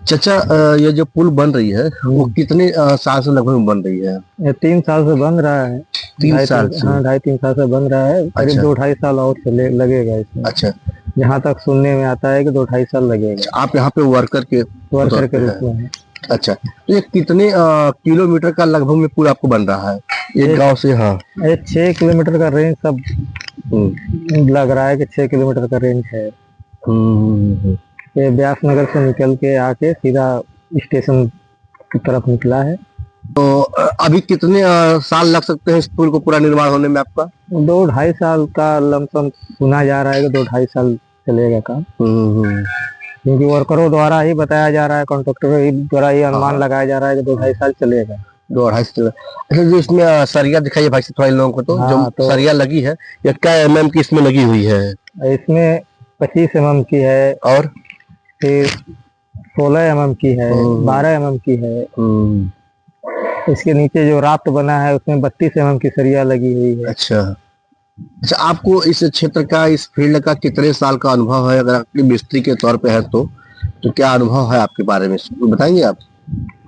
चाचा, ये जो पुल बन रही है वो कितने साल से लगभग बन रही है? ये 3 साल से बन रहा है। 3 साल से? हाँ, 2.5-3 साल से बन रहा है। करीब अच्छा 2-2.5 साल और लगेगा इसमें। अच्छा जहाँ तक सुनने में आता है कि 2-2.5 साल लगेगा। अच्छा, आप यहाँ पे वर्कर के तौर वर्कर के पे रूप हैं? में है। अच्छा, तो ये कितने किलोमीटर का लगभग में पुल आपको बन रहा है एक गांव से? हाँ। ये 6 किलोमीटर का रेंज सब हम्म लग रहा है कि 6 किलोमीटर का रेंज है। हम्म। ये व्यास नगर से निकल के आके सीधा स्टेशन की तरफ निकला है। अभी कितने साल लग सकते हैं इस पुल को पूरा निर्माण होने में आपका? 2-2.5 साल का लमसम सुना जा रहा है कि 2-2.5 साल चलेगा काम। क्योंकि वर्करों द्वारा ही बताया जा रहा है, कॉन्ट्रैक्टरों ही द्वारा ही अनुमान लगाया जा रहा है कि 2-2.5 साल चलेगा। 2-2.5 साल। अच्छा, जो इसमें सरिया दिखाई भाई साहब थोड़ा इन लोगों को, तो जो हाँ, तो सरिया लगी है ये क्या mm की इसमें लगी हुई है? इसमें 25 mm की है, और फिर 16 mm की है, 12 mm की है। इसके नीचे जो राफ्ट बना है उसमें 32 mm की सरिया लगी हुई है। अच्छा अच्छा, आपको इस क्षेत्र का, इस फील्ड का कितने साल का अनुभव है? अगर आपके मिस्त्री के तौर पे है तो क्या अनुभव है आपके बारे में, बताएंगे आप?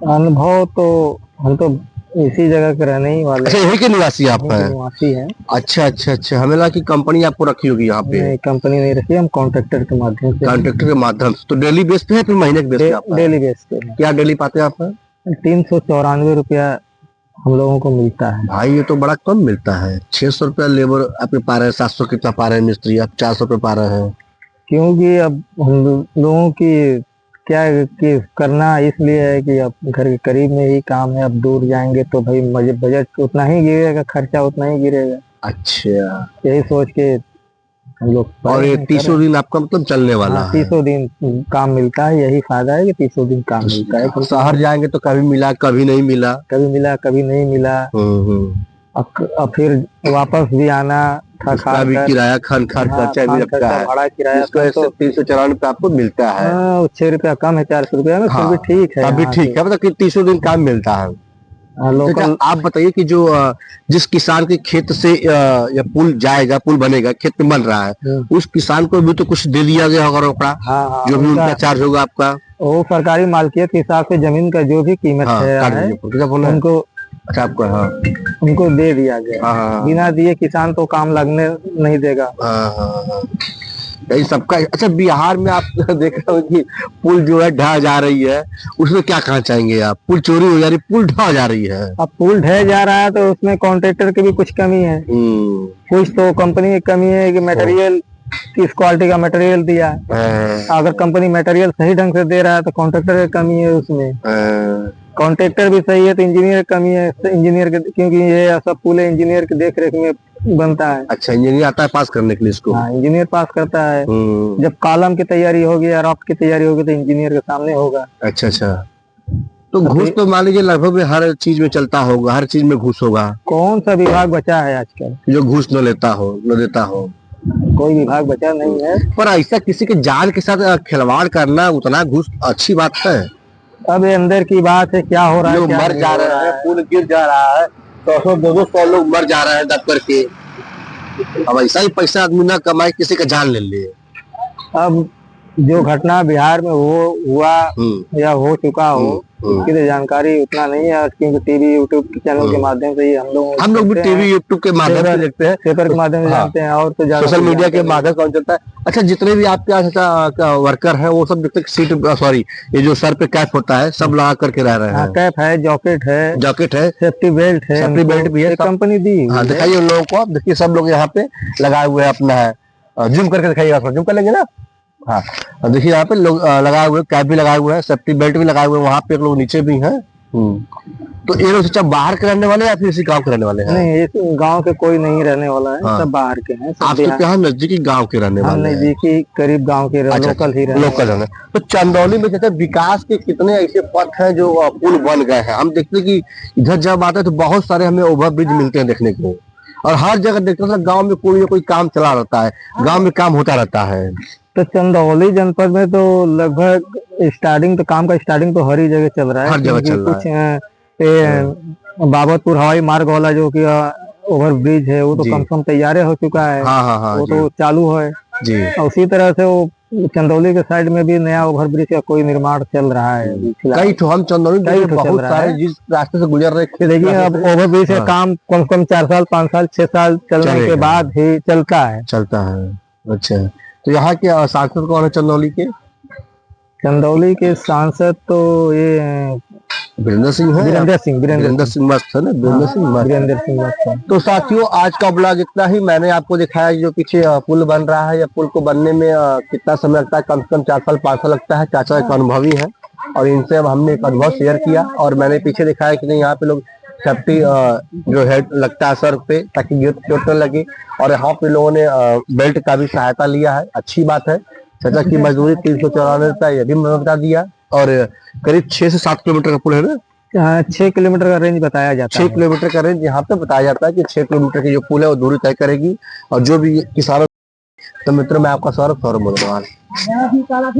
अनुभव तो हम तो इसी जगह के रहने ही वाले अच्छा, हैं। यहीं के निवासी आप यहीं के हैं? निवासी हैं। अच्छा अच्छा अच्छा, हमें लगा कि कंपनी आपको रखी होगी यहाँ पे। नहीं, कंपनी नहीं रखी, हम कॉन्ट्रैक्टर के माध्यम से। कॉन्ट्रैक्टर के माध्यम से? तो डेली बेस पे है फिर महीने के बेस पे आप? डेली बेस पे है। क्या डेली पाते हैं आप? 394 रुपया हम लोगों को मिलता है। भाई ये तो बड़ा कम मिलता है। 600 रुपया लेबर आप पा रहे हैं, 700 कितना पा रहे हैं मिस्त्री, आप 400 रुपये पा रहे हैं। क्योंकि अब हम लोगों की क्या है कि करना इसलिए है कि अब घर के करीब में ही काम है। अब दूर जाएंगे तो भाई बजट उतना ही गिरेगा, खर्चा उतना ही गिरेगा। अच्छा, यही सोच के हम लोग और ये 30 दिन आपका मतलब चलने वाला है? 30 दिन काम मिलता है। यही फायदा है कि 30 दिन काम मिलता है। शहर जाएंगे तो कभी मिला कभी नहीं मिला, कभी मिला कभी नहीं मिला। अब फिर वापस भी आना था, उसका भी किराया, खान खर्चा भी लगता है, भाड़ा किराया इसको 394 रुपये आपको मिलता है। 6 रुपया कम है, 400 रुपया में फिर भी ठीक है। अभी ठीक है, मतलब कि 30 दिन काम मिलता है। लोकल। आप बताइए कि जो जिस किसान के खेत से या पुल जाएगा, पुल बनेगा, खेत में बन रहा है, उस किसान को भी तो कुछ दे दिया गया होगा रोकड़ा? हाँ, जो भी उनका चार्ज होगा आपका, वो सरकारी मालकियत के हिसाब से जमीन का जो भी कीमत है उनको, अच्छा आपको, हाँ, उनको दे दिया गया। बिना दिए किसान तो काम लगने नहीं देगा। यही सबका। अच्छा, बिहार में आप देख रहे हो कि पुल जो है ढह जा रही है, उसमें क्या कहना चाहेंगे आप? पुल चोरी हो जा रही, पुल ढह जा रही है। अब पुल ढह जा रहा है तो उसमें कॉन्ट्रैक्टर की भी कुछ कमी है। कुछ तो कंपनी की कमी है कि मटेरियल किस क्वालिटी का मटेरियल दिया। अगर कंपनी मटेरियल सही ढंग से दे रहा है तो कॉन्ट्रैक्टर की कमी है उसमें। कॉन्ट्रैक्टर भी सही है तो इंजीनियर की कमी है। इंजीनियर के, क्योंकि ये सब पुल इंजीनियर की देख रेख में बनता है। अच्छा, इंजीनियर आता है पास करने के लिए इसको? हाँ, इंजीनियर पास करता है। जब कॉलम की तैयारी होगी या रॉफ्ट की तैयारी होगी तो इंजीनियर के सामने होगा। अच्छा अच्छा, तो घूस तो मान लीजिए लगभग हर चीज में चलता होगा, हर चीज में घूस होगा। कौन सा विभाग बचा है आजकल जो घूस न लेता हो, न देता हो? कोई विभाग बचा नहीं है। पर ऐसा किसी के जान के साथ खिलवाड़ करना, उतना घूस अच्छी बात है? अब ये अंदर की बात है, क्या हो रहा है, मर जा रहे हैं, पुल गिर जा रहा है, 100-200 लोग मर जा रहे हैं दब करके। अब ऐसा ही पैसा आदमी ना कमाए, किसी का जान ले ले। अब जो घटना बिहार में हुआ या हो चुका हो, उसकी तो जानकारी उतना नहीं है, क्योंकि टीवी यूट्यूब के चैनल के माध्यम से ही हम लोग भी टीवी यूट्यूब के माध्यम से देखते हैं, पेपर के माध्यम से जानते हैं, और तो सोशल मीडिया के माध्यम से चलता है। अच्छा, जितने भी आपके यहाँ वर्कर है वो सब देखते सीट, सॉरी, ये जो सर पे कैप होता है सब लगा करके रह रहे हैं। कैप है, जॉकेट है, सेफ्टी बेल्ट है, सेफ्टी बेल्ट भी है, कंपनी दी। दिखाइए उन लोगों को, आप देखिए सब लोग यहाँ पे लगाए हुए हैं अपना। जूम करके दिखाइएगा, जूम कर लेंगे ना। हाँ, देखिए यहाँ पे लोग लगाए हुए, कैप भी लगाए हुए हैं, सेफ्टी बेल्ट भी लगाए हुए हैं, वहाँ पे लोग नीचे भी हैं। तो ये लोग सब बाहर के रहने वाले या फिर इसी गांव के रहने वाले हैं? नहीं, इस गांव के कोई नहीं रहने वाला है। सब बाहर के हैं। आप तो यहाँ नजदीकी गांव के रहने वाले हैं? नजदीकी करीब गांव के, लोकल ही रहने। तो चंदौली में जैसे विकास के कितने ऐसे पथ हैं जो पुल बन गए हैं? हम देखते हैं कि इधर जब आते हैं तो बहुत सारे हमें ओवर ब्रिज मिलते हैं देखने को, और हर जगह देखते हैं गाँव में कोई ना कोई काम चला रहता है, गाँव में काम होता रहता है। तो चंदौली जनपद में तो लगभग काम का स्टार्टिंग तो हर ही जगह चल रहा है। हर जगह चल रहा है। बाबतपुर हवाई मार्ग वाला जो कि ओवर ब्रिज है, वो तो कम से कम तैयार हो चुका है। वो तो चालू है जी। उसी तरह से वो चंदौली के साइड में भी नया ओवरब्रिज का कोई निर्माण चल रहा है अभी फिलहाल। कई ठो हम चंदौली कई में ठो चल बहुत रहा सारे है। जिस रास्ते से गुजर रहे थे देखिए अब ओवरब्रिज का हाँ। काम कम से कम 4 साल 5 साल 6 साल चलने के चलेगा। बाद ही चलता है। चलता है। अच्छा, तो यहाँ के सांसद कौन है चंदौली के? चंदौली के सांसद तो ये वीरेंद्र सिंह है। वीरेंद्र सिंह मस्त है ना, वीरेंद्र सिंह मस्त। वीरेंद्र सिंह मस्त है। तो साथियों आज का ब्लॉग इतना ही। मैंने आपको दिखाया जो पीछे पुल बन रहा है, या पुल को बनने में कितना समय लगता है। कम से कम 4 साल 5 साल लगता है। चाचा एक अनुभवी है और इनसे अब हमने एक अनुभव शेयर किया। और मैंने पीछे दिखाया कि नहीं यहाँ पे लोग सेफ्टी जो है लगता है सर पे, ताकि चोट न लगे। और यहाँ पे लोगों ने बेल्ट का भी सहायता लिया है, अच्छी बात है। चाचा की मजदूरी 394 रुपया, ये भी मैंने बता दिया। और करीब 6 से 7 किलोमीटर का पुल है ना। 6 किलोमीटर का रेंज बताया जाता 6 है। किलोमीटर का रेंज यहाँ पे बताया जाता है कि 6 किलोमीटर की जो पुल है वो दूरी तय करेगी। और जो भी किसानों, तो मित्रों मैं आपका सौरभ बोल रहा हूँ।